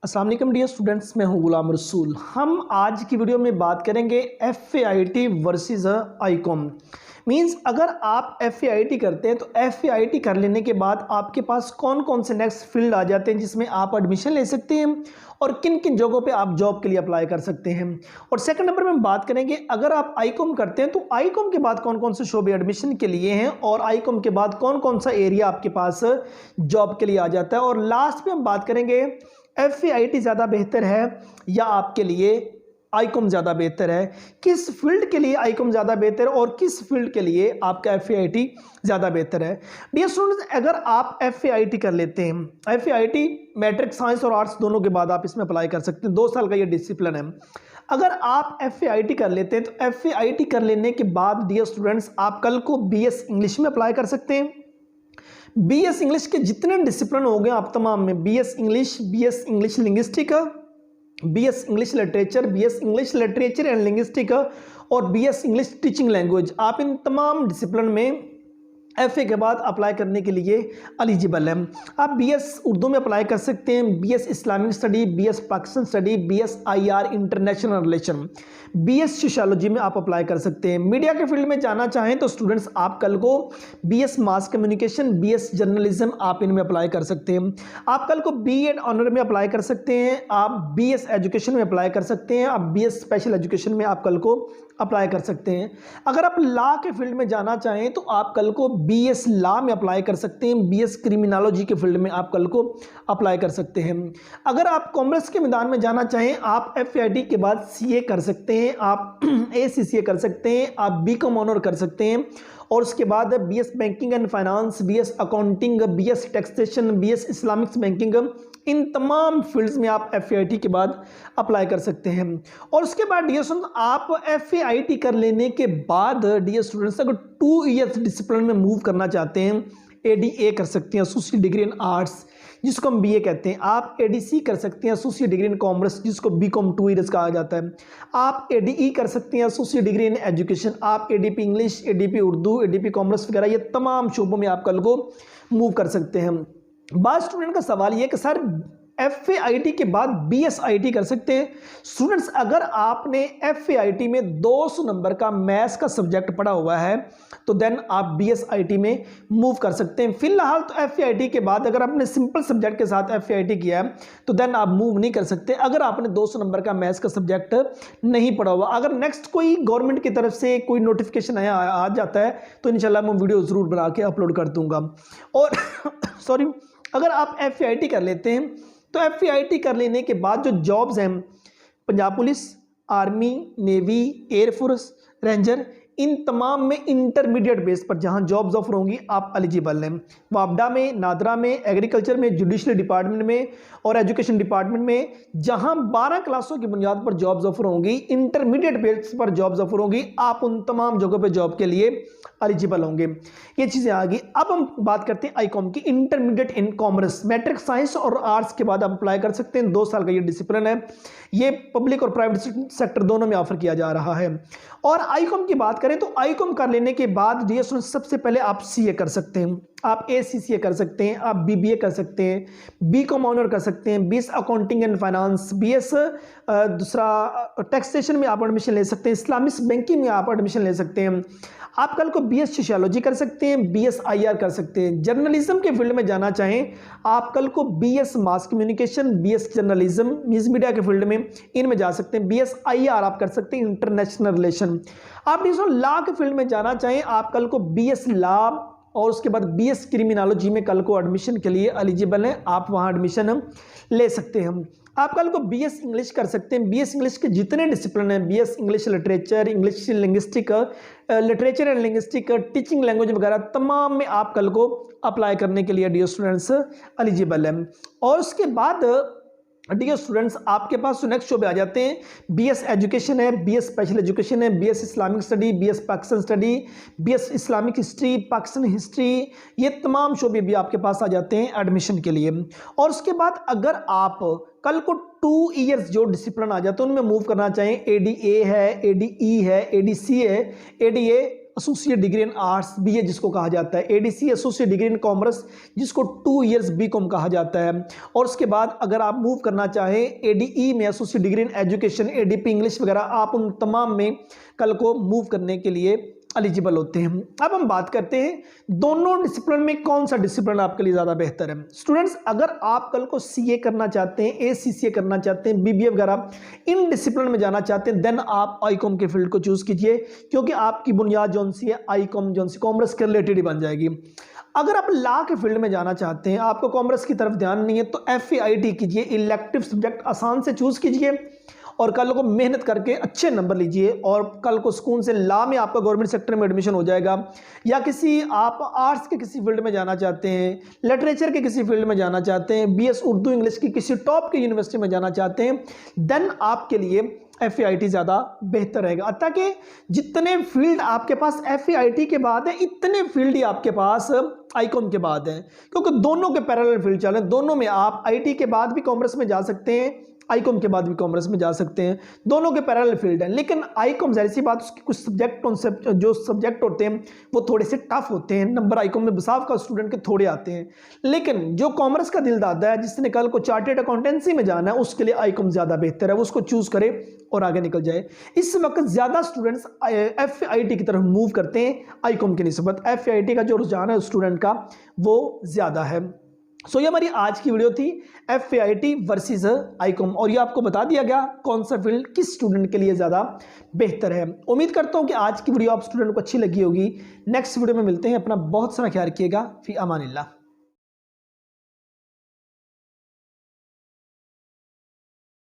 अस्सलाम वालेकुम dear students, मैं हूं गुलाम रसूल। हम आज की वीडियो में बात करेंगे FAIT वर्सेस आईकॉम। मींस अगर आप FAIT करते हैं तो FAIT कर लेने के बाद आपके पास कौन कौन से नेक्स्ट फील्ड आ जाते हैं जिसमें आप एडमिशन ले सकते हैं और किन किन जगहों पे आप जॉब के लिए अप्लाई कर सकते हैं। और सेकंड नंबर में हम बात करेंगे अगर आप आईकॉम करते हैं तो आईकॉम के बाद कौन कौन से शोबे एडमिशन के लिए हैं और आईकॉम के बाद कौन कौन सा एरिया आपके पास जॉब के लिए आ जाता है। और लास्ट में हम बात करेंगे FAIT ज़्यादा बेहतर है या आपके लिए आईकॉम ज़्यादा बेहतर है, किस फील्ड के लिए आईकॉम ज़्यादा बेहतर है और किस फील्ड के लिए आपका FAIT ज़्यादा बेहतर है। डियर स्टूडेंट्स, अगर आप FAIT कर लेते हैं, FAIT मैट्रिक साइंस और आर्ट्स दोनों के बाद आप इसमें अप्लाई कर सकते हैं, 2 साल का ये डिसिप्लिन है। अगर आप FAIT कर लेते हैं तो FAIT कर लेने के बाद डियर स्टूडेंट्स आप कल को BS इंग्लिश में अप्लाई कर सकते हैं। BS इंग्लिश के जितने डिसिप्लिन हो गए आप तमाम में, BS English linguistic, BS English literature and linguistic और BS इंग्लिश टीचिंग लैंग्वेज, आप इन तमाम डिसिप्लिन में FA के बाद अप्लाई करने के लिए एलिजिबल है। आप BS उर्दू में अप्लाई कर सकते हैं, BS Islamic study, BS Pakistan study, BS IR international relation, BS sociology में आप अप्लाई कर सकते हैं। मीडिया के फील्ड में जाना चाहें तो स्टूडेंट्स आप कल को BS mass communication, BS journalism आप इनमें अप्लाई कर सकते हैं। आप कल को B.Ed ऑनर में अप्लाई कर सकते हैं, आप BS एजुकेशन में अप्लाई कर सकते हैं, आप BS स्पेशल एजुकेशन में आप कल को अप्लाई कर सकते हैं। अगर आप लॉ के फील्ड में जाना चाहें तो आप कल को BS लॉ में अप्लाई कर सकते हैं, BS क्रिमिनोलॉजी के फील्ड में आप कल को अप्लाई कर सकते हैं। अगर आप कॉमर्स के मैदान में जाना चाहें आप FAIT के बाद CA कर सकते हैं, आप ACCA कर सकते हैं, आप BCom ऑनर कर सकते हैं और उसके बाद BS banking and finance, BS accounting, BS taxation, BS Islamic banking, इन तमाम फील्ड्स में आप FAIT के बाद अप्लाई कर सकते हैं। और उसके बाद डियर स्टूडेंट्स आप FAIT कर लेने के बाद डियर स्टूडेंट्स अगर 2 ईयर्स डिसिप्लिन में मूव करना चाहते हैं, ADA कर सकते हैं, एसोसिएट डिग्री इन आर्ट्स जिसको हम BA कहते हैं, आप ADC कर सकते हैं, एसोसिएट डिग्री इन कॉमर्स जिसको BCom 2 ईयर्स कहा जाता है, आप ADE कर सकते हैं, एसोसिएट डिग्री इन एजुकेशन, आप ADP English, ADP Urdu, ADP commerce वगैरह ये तमाम शोबों में आप कल को मूव कर सकते हैं। बाद स्टूडेंट का सवाल ये कि सर FAIT के बाद BSIT कर सकते हैं। स्टूडेंट्स अगर आपने FAIT में 200 नंबर का मैथ्स का सब्जेक्ट पढ़ा हुआ है तो देन आप BSIT में मूव कर सकते हैं। फिलहाल तो FAIT के बाद अगर आपने सिंपल सब्जेक्ट के साथ FAIT किया है तो देन आप मूव नहीं कर सकते अगर आपने 200 नंबर का मैथ्स का सब्जेक्ट नहीं पढ़ा हुआ। अगर नेक्स्ट कोई गवर्नमेंट की तरफ से कोई नोटिफिकेशन आ जाता है तो इंशाल्लाह मैं वीडियो ज़रूर बना के अपलोड कर दूंगा। और सॉरी, अगर आप FAIT कर लेते हैं तो FAIT कर लेने के बाद जो जॉब्स हैं Punjab police, army, navy, air force, ranger, इन तमाम में इंटरमीडिएट बेस पर जहां जॉब्स ऑफर होंगी आप एलिजिबल हैं। वापडा में, नादरा में, एग्रीकल्चर में, जुडिशरी डिपार्टमेंट में और एजुकेशन डिपार्टमेंट में जहां 12 क्लासों की बुनियाद पर जॉब्स ऑफर होंगी, इंटरमीडिएट बेस पर जॉब्स ऑफर होंगी, आप उन तमाम जगहों पे जॉब के लिए एलिजिबल होंगे। ये चीज़ें आ गई। अब हम बात करते हैं आईकॉम की, intermediate in commerce, matric science और आर्ट्स के बाद आप अप्लाई कर सकते हैं। 2 साल का ये डिसिप्लिन है, ये पब्लिक और प्राइवेट सेक्टर दोनों में ऑफर किया जा रहा है। और आईकॉम की बात करें तो आईकॉम कर लेने के बाद डियर स्टूडेंट्स सबसे पहले आप CA कर सकते हैं, आप ACCA कर सकते हैं, आप BBA कर सकते हैं, BCom ऑनर कर सकते हैं, BS accounting and finance, BS दूसरा टैक्सेशन में आप एडमिशन ले सकते हैं, इस्लामिक बैंकिंग में आप एडमिशन ले सकते हैं। आप कल को BS सोशियोलॉजी कर सकते हैं, BS IR कर सकते हैं। जर्नलिज्म के फील्ड में जाना चाहें आप कल को BS mass communication, BS journalism, news media के फील्ड में इनमें जा सकते हैं। BS IR आप कर सकते हैं, इंटरनेशनल रिलेशन। आप लॉ के फील्ड में जाना चाहें आप कल को BS लॉ और उसके बाद BS क्रिमिनोलॉजी में कल को एडमिशन के लिए एलिजिबल हैं, आप वहां एडमिशन ले सकते हैं। आप कल को BS इंग्लिश कर सकते हैं। BS इंग्लिश के जितने डिसिप्लिन हैं, BS English literature, English linguistic, literature and linguistic, teaching language वगैरह तमाम में आप कल को अप्लाई करने के लिए डियर स्टूडेंट्स एलिजिबल हैं। और उसके बाद डियर स्टूडेंट्स आपके पास जो नेक्स्ट शोबे आ जाते हैं, BS एजुकेशन है, BS स्पेशल एजुकेशन है, BS Islamic study, BS Pakistan study, BS Islamic history, Pakistan history, ये तमाम शोबे भी आपके पास आ जाते हैं एडमिशन के लिए। और उसके बाद अगर आप कल को 2 ईयर्स जो डिसिप्लिन आ जाते हैं उनमें मूव करना चाहें, ADA है, ADE है, ADC है, ADA associate degree in arts BA जिसको कहा जाता है, ADC associate degree in commerce जिसको 2 इयर्स बीकॉम कहा जाता है। और उसके बाद अगर आप मूव करना चाहें एडीई में associate degree in education, ADP English वगैरह, आप उन तमाम में कल को मूव करने के लिए एलिजिबल होते हैं। अब हम बात करते हैं दोनों डिसिप्लिन में कौन सा डिसिप्लिन आपके लिए ज़्यादा बेहतर है। स्टूडेंट्स, अगर आप कल को सीए करना चाहते हैं, एसीसीए करना चाहते हैं, बीबीए वगैरह इन डिसिप्लिन में जाना चाहते हैं, देन आप आईकॉम के फील्ड को चूज कीजिए, क्योंकि आपकी बुनियाद जो सी है आईकॉम जो सी कॉमर्स के रिलेटेड ही बन जाएगी। अगर आप लॉ के फील्ड में जाना चाहते हैं, आपको कॉमर्स की तरफ ध्यान नहीं है, तो FAIT कीजिए, इलेक्टिव सब्जेक्ट आसान से चूज कीजिए और कल को मेहनत करके अच्छे नंबर लीजिए और कल को सुकून से लॉ में आपका गवर्नमेंट सेक्टर में एडमिशन हो जाएगा। या किसी आप आर्ट्स के किसी फील्ड में जाना चाहते हैं, लिटरेचर के किसी फील्ड में जाना चाहते हैं, BS उर्दू इंग्लिश की किसी टॉप की यूनिवर्सिटी में जाना चाहते हैं, देन आपके लिए FAIT ज़्यादा बेहतर रहेगा। अतः कि जितने फील्ड आपके पास FAIT के बाद है, इतने फील्ड ही आपके पास आईकॉम के बाद है, क्योंकि दोनों के पैरेलल फील्ड चल रहे हैं। दोनों में आप IT के बाद भी कॉमर्स में जा सकते हैं, आईकॉम के बाद भी कॉमर्स में जा सकते हैं, दोनों के पैरेलल फील्ड है। लेकिन आईकॉम जाहिर सी बात, उसके कुछ सब्जेक्ट कॉन्सेप्ट जो सब्जेक्ट होते हैं वो थोड़े से टफ होते हैं, नंबर आईकॉम में बसाव का स्टूडेंट के थोड़े आते हैं। लेकिन जो कॉमर्स का दिल दादा है, जिसने कल को चार्टेड अकाउंटेंसी में जाना है, उसके लिए आईकॉम ज़्यादा बेहतर है, वो उसको चूज करे और आगे निकल जाए। इस वक्त ज़्यादा स्टूडेंट्स FAIT की तरफ मूव करते हैं आईकॉम की निस्बत। FAIT का जो रुझान है स्टूडेंट का वो ज़्यादा है। सो ये हमारी आज की वीडियो थी FAIT वर्सेस आईकॉम, और ये आपको बता दिया गया कौन सा फील्ड किस स्टूडेंट के लिए ज़्यादा बेहतर है। उम्मीद करता हूँ कि आज की वीडियो आप स्टूडेंट को अच्छी लगी होगी। नेक्स्ट वीडियो में मिलते हैं। अपना बहुत सारा ख्याल रखिएगा। फी अमानिल्लाह।